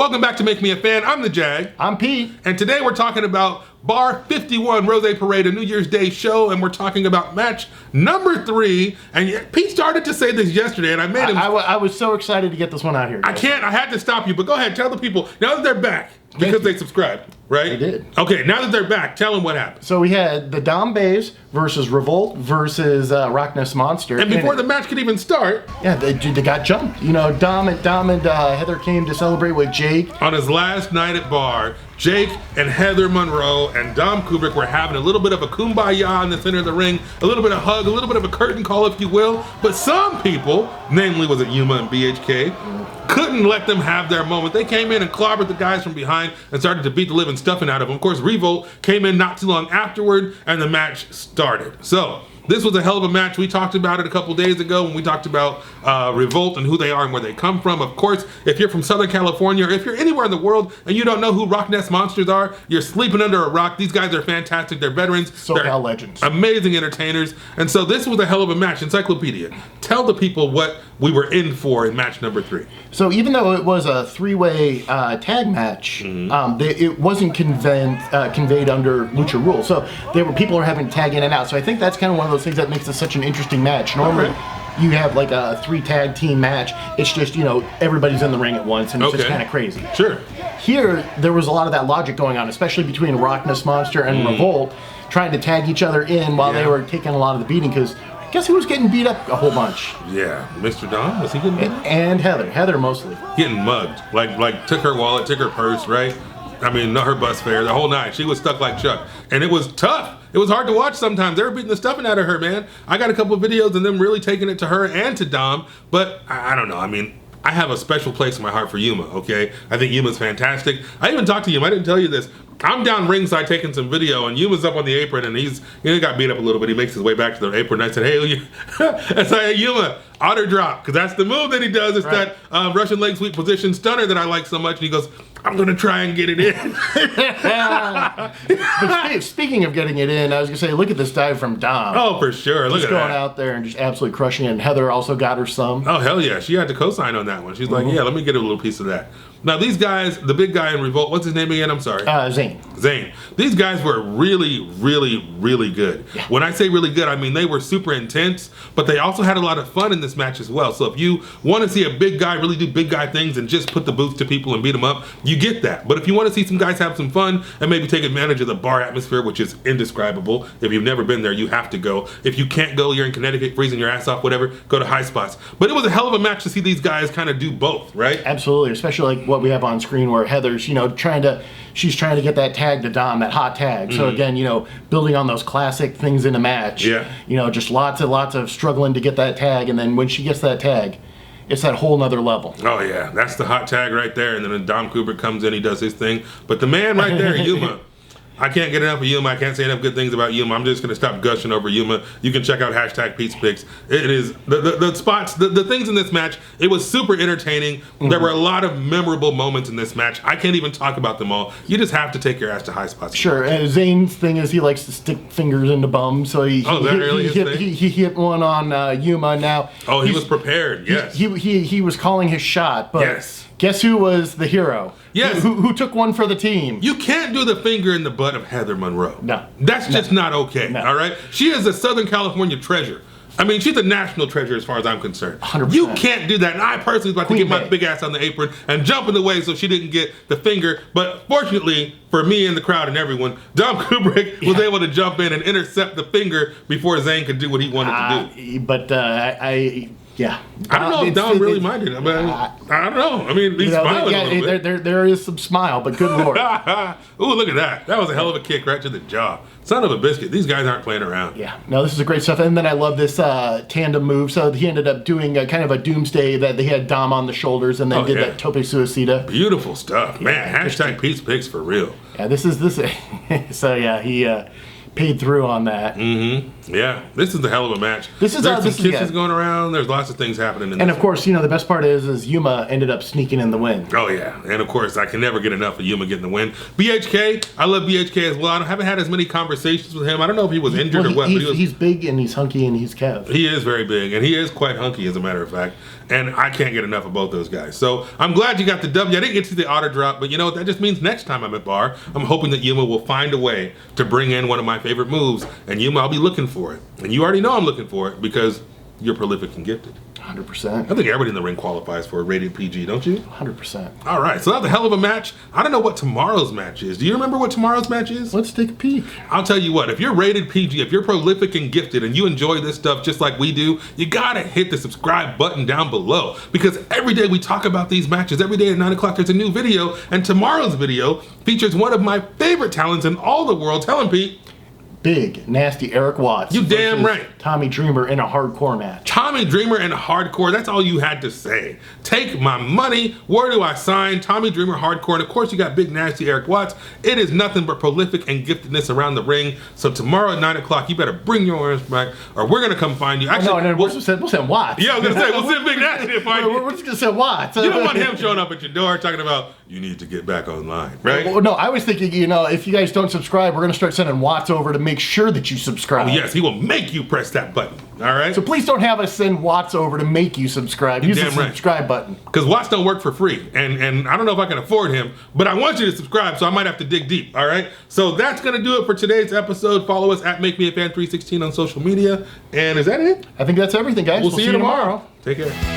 Welcome back to Make Me a Fan. I'm the Jag. I'm Pete. And today we're talking about Bar 51 Rosé Parade, a New Year's Day show, and we're talking about match number 3. And Pete started to say this yesterday, and I made him... I was so excited to get this one out here, guys. I had to stop you, but go ahead, tell the people, now that they're back, because they subscribed, right? They did. Okay, now that they're back, tell them what happened. So we had the Dom Baes versus Revolt versus RockNES Monsters. And before the match could even start... Yeah, they got jumped. You know, Dom and Heather came to celebrate with Jake. On his last night at Bar, Jake and Heather Monroe and Dom Kubrick were having a little bit of a kumbaya in the center of the ring, a little bit of hug, a little bit of a curtain call, if you will. But some people, namely was it Yuma and BHK, couldn't let them have their moment. They came in and clobbered the guys from behind and started to beat the living stuffing out of them. Of course, Revolt came in not too long afterward, and the match started. So, this was a hell of a match. We talked about it a couple days ago when we talked about Revolt and who they are and where they come from. Of course, if you're from Southern California or if you're anywhere in the world and you don't know who RockNES Monsters are, you're sleeping under a rock. These guys are fantastic. They're veterans. SoCal legends. Amazing entertainers. And so this was a hell of a match. Encyclopedia, tell the people what we were in for in match number 3. So even though it was a 3-way tag match, it wasn't conveyed under Lucha rules. So people are having tag in and out. So I think that's kind of one of those things that makes this such an interesting match. Normally, you have like a 3-tag team match. It's just, you know, everybody's in the ring at once, and it's just kind of crazy. Sure. Here, there was a lot of that logic going on, especially between RockNES Monster and Revolt, trying to tag each other in while they were taking a lot of the beating, because guess who was getting beat up a whole bunch? Yeah, Mr. Dom, was he getting beat up? And Heather mostly. Getting mugged. Like took her wallet, took her purse, right? I mean, not her bus fare, the whole night. She was stuck like Chuck. And it was tough. It was hard to watch sometimes. They were beating the stuffing out of her, man. I got a couple of videos of them really taking it to her and to Dom, but I don't know. I mean, I have a special place in my heart for Yuma, okay? I think Yuma's fantastic. I even talked to Yuma. I didn't tell you this. I'm down ringside taking some video, and Yuma's up on the apron, and he got beat up a little bit. He makes his way back to the apron, and I said, hey, I said, hey, Yuma, otter drop, because that's the move that he does. It's that Russian leg sweep position stunner that I like so much, and he goes, I'm going to try and get it in. But speaking of getting it in, I was going to say, look at this dive from Dom. Oh, for sure. Look at that. Just going out there and just absolutely crushing it. And Heather also got her some. Oh, hell yeah. She had to co-sign on that one. She's like, yeah, let me get a little piece of that. Now, these guys, the big guy in Revolt, what's his name again? I'm sorry. Zane. These guys were really, really, really good. Yeah. When I say really good, I mean they were super intense, but they also had a lot of fun in this match as well. So if you want to see a big guy really do big guy things and just put the boots to people and beat them up, you get that. But if you want to see some guys have some fun and maybe take advantage of the bar atmosphere, which is indescribable. If you've never been there, you have to go. If you can't go, you're in Connecticut freezing your ass off, whatever, go to High Spots. But it was a hell of a match to see these guys kind of do both, right? Absolutely, especially like what we have on screen where Heather's, she's trying to get that tag to Dom, that hot tag. So again, building on those classic things in a match. Yeah. Just lots of struggling to get that tag, and then when she gets that tag, it's that whole nother level. Oh yeah, that's the hot tag right there. And then when Dom Kubrick comes in, he does his thing. But the man right there, Yuma, I can't get enough of Yuma. I can't say enough good things about Yuma. I'm just going to stop gushing over Yuma. You can check out hashtag Pete's Picks. It is the spots, the things in this match. It was super entertaining. There were a lot of memorable moments in this match. I can't even talk about them all. You just have to take your ass to High Spots. Sure. And Zane's thing is he likes to stick fingers into bums. So he hit one on Yuma. Now he was prepared. Yes. He was calling his shot. But yes. Guess who was the hero? Yes. Who took one for the team? You can't do the finger in the butt of Heather Monroe. No. That's just not okay, all right? She is a Southern California treasure. I mean, she's a national treasure as far as I'm concerned. 100%. You can't do that. And I personally was about to get my big ass on the apron and jump in the way so she didn't get the finger. But fortunately for me and the crowd and everyone, Dom Kubrick was able to jump in and intercept the finger before Zane could do what he wanted to do. But yeah. I don't know if Dom really minded. I mean, I don't know. I mean, he's smiling a little bit. There is some smile, but good lord. Ooh, look at that. That was a hell of a kick right to the jaw. Son of a biscuit. These guys aren't playing around. Yeah. No, this is a great stuff. And then I love this tandem move. So he ended up doing kind of a doomsday that they had Dom on the shoulders and then did that tope suicida. Beautiful stuff. Man, hashtag Pete's Picks for real. Yeah, this is. So yeah, paid through on that. Yeah, this is the hell of a match. There's some kisses going around. There's lots of things happening in this. And of course, the best part is Yuma ended up sneaking in the win. Oh yeah, and of course I can never get enough of Yuma getting the win. BHK, I love BHK as well. I haven't had as many conversations with him. I don't know if he was injured or what. But he's big and he's hunky and he's Kev. He is very big and he is quite hunky as a matter of fact. And I can't get enough of both those guys. So I'm glad you got the W. I didn't get to the auto drop, but you know what? That just means next time I'm at bar, I'm hoping that Yuma will find a way to bring in one of my favorite moves. And Yuma, I'll be looking for it. And you already know I'm looking for it because you're prolific and gifted. 100%. I think everybody in the ring qualifies for a rated PG, don't you? 100%. All right, so that's a hell of a match. I don't know what tomorrow's match is. Do you remember what tomorrow's match is? Let's take a peek. I'll tell you what, if you're rated PG, if you're prolific and gifted and you enjoy this stuff just like we do, you gotta hit the subscribe button down below because every day we talk about these matches. Every day at 9 o'clock there's a new video, and tomorrow's video features one of my favorite talents in all the world. Tell him, Pete. Big, nasty Eric Watts. You damn right. Tommy Dreamer in a hardcore match. Tommy Dreamer in hardcore, that's all you had to say. Take my money, where do I sign? Tommy Dreamer hardcore, and of course you got big nasty Eric Watts. It is nothing but prolific and giftedness around the ring. So tomorrow at 9 o'clock, you better bring your arms back or we're gonna come find you. Actually, we'll send Watts. Yeah, I was gonna say, we'll send big nasty to find you. We're just gonna send Watts. You don't want him showing up at your door talking about, you need to get back online, right? Well, no, I was thinking, if you guys don't subscribe, we're gonna start sending Watts over to make sure that you subscribe. Oh, yes, he will make you press that button. All right. So please don't have us send Watts over to make you subscribe. Use the subscribe button. Because Watts don't work for free, and I don't know if I can afford him, but I want you to subscribe, so I might have to dig deep. All right. So that's gonna do it for today's episode. Follow us at MakeMeAFan316 on social media, and is that it? I think that's everything, guys. We'll see you tomorrow. Take care.